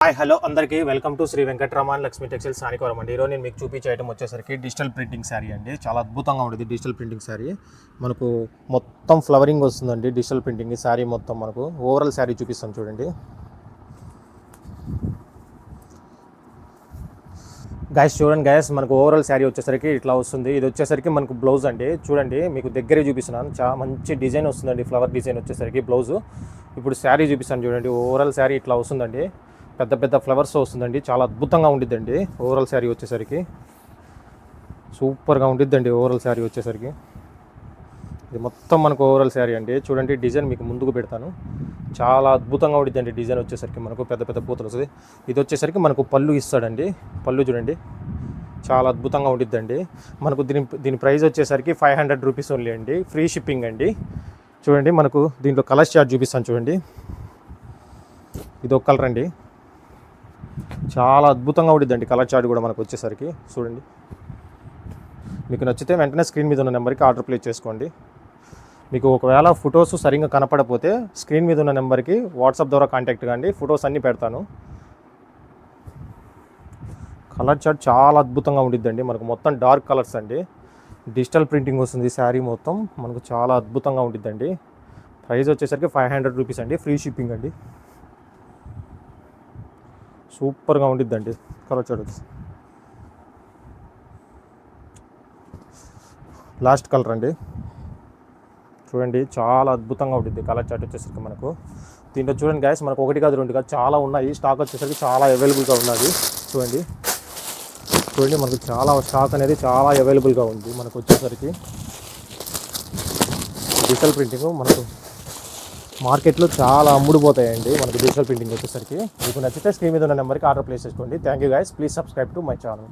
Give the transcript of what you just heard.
Hi hello అందరికీ welcome to Sri Venkataramana Lakshmi textiles సానికోరం అండి. ఈరోజు నేను మీకు చూపించే ఐటమ్ వచ్చేసరికి డిజిటల్ ప్రింటింగ్ శారీ అండి. చాలా అద్భుతంగా ఉంటుంది డిజిటల్ ప్రింటింగ్ శారీ. మనకు మొత్తం ఫ్లవరింగ్ వస్తుందండి డిజిటల్ ప్రింటింగ్ శారీ మొత్తం. మనకు ఓవరాల్ శారీ చూపిస్తాను చూడండి గైస్. చూడండి గైస్, మనకు ఓవరాల్ శారీ వచ్చేసరికి ఇట్లా వస్తుంది. ఇది వచ్చేసరికి మనకు బ్లౌజ్ అండి. చూడండి మీకు దగ్గరే చూపిస్తున్నాను. చాలా మంచి డిజైన్ వస్తుందండి, ఫ్లవర్ డిజైన్ వచ్చేసరికి బ్లౌజు. ఇప్పుడు శారీ చూపిస్తాను చూడండి. ఓవరాల్ శారీ ఇట్లా వస్తుందండి, పెద్ద పెద్ద ఫ్లవర్స్ వస్తుందండి. చాలా అద్భుతంగా ఉండిద్దండి ఓవరాల్ శారీ వచ్చేసరికి. సూపర్గా ఉండిద్దండి ఓవరాల్ శారీ వచ్చేసరికి. ఇది మొత్తం మనకు ఓవరాల్ శారీ అండి. చూడండి డిజైన్ మీకు ముందుకు పెడతాను. చాలా అద్భుతంగా ఉండిద్దండి డిజైన్ వచ్చేసరికి. మనకు పెద్ద పెద్ద పూతలు వస్తుంది. ఇది వచ్చేసరికి మనకు పళ్ళు ఇస్తాడండి. పళ్ళు చూడండి చాలా అద్భుతంగా ఉండిద్దండి. మనకు దీని ప్రైస్ వచ్చేసరికి 500 రూపీస్ ఓన్లీ అండి. ఫ్రీ షిప్పింగ్ అండి. చూడండి మనకు దీంట్లో కలర్ చార్ట్ చూపిస్తాను చూడండి. ఇది ఒక కలర్ అండి, చాలా అద్భుతంగా ఉండిద్దండి కలర్ చార్ట్ కూడా మనకు వచ్చేసరికి. చూడండి మీకు నచ్చితే వెంటనే స్క్రీన్ మీద ఉన్న నెంబర్కి ఆర్డర్ ప్లేస్ చేసుకోండి. మీకు ఒకవేళ ఫొటోస్ సరిగ్గా కనపడకపోతే స్క్రీన్ మీద ఉన్న నెంబర్కి వాట్సాప్ ద్వారా కాంటాక్ట్ కాండి. ఫొటోస్ అన్నీ పెడతాను. కలర్ చార్ట్ చాలా అద్భుతంగా ఉండిద్దండి. మనకు మొత్తం డార్క్ కలర్స్ అండి. డిజిటల్ ప్రింటింగ్ వస్తుంది శారీ మొత్తం. మనకు చాలా అద్భుతంగా ఉండిద్దండి. ప్రైస్ వచ్చేసరికి 500 రూపీస్ అండి. ఫ్రీ షిప్పింగ్ అండి. సూపర్గా ఉండిద్దండి కలర్ చార్ట్ వచ్చి. లాస్ట్ కలర్ అండి. చూడండి చాలా అద్భుతంగా ఉంటుంది కలర్ చార్ట్ వచ్చేసరికి మనకు. దీంట్లో చూడండి గ్యాస్, మనకు 1 కాదు 2 కాదు చాలా ఉన్నాయి. స్టాక్ వచ్చేసరికి చాలా అవైలబుల్గా ఉన్నది. చూడండి మనకు చాలా స్టాక్ అనేది చాలా అవైలబుల్గా ఉంది మనకు వచ్చేసరికి. డిజిటల్ ప్రింటింగ్ మనకు మార్కెట్లో చాలా అమ్ముడుపోతాయండి మనకు డిజిటల్ ప్రింటింగ్ వచ్చేసరికి. మీకు నచ్చితే స్క్రీన్ మీద ఉన్న నెంబర్కి ఆర్డర్ ప్లేస్ చేసుకోండి. Thank you guys. Please subscribe to my channel.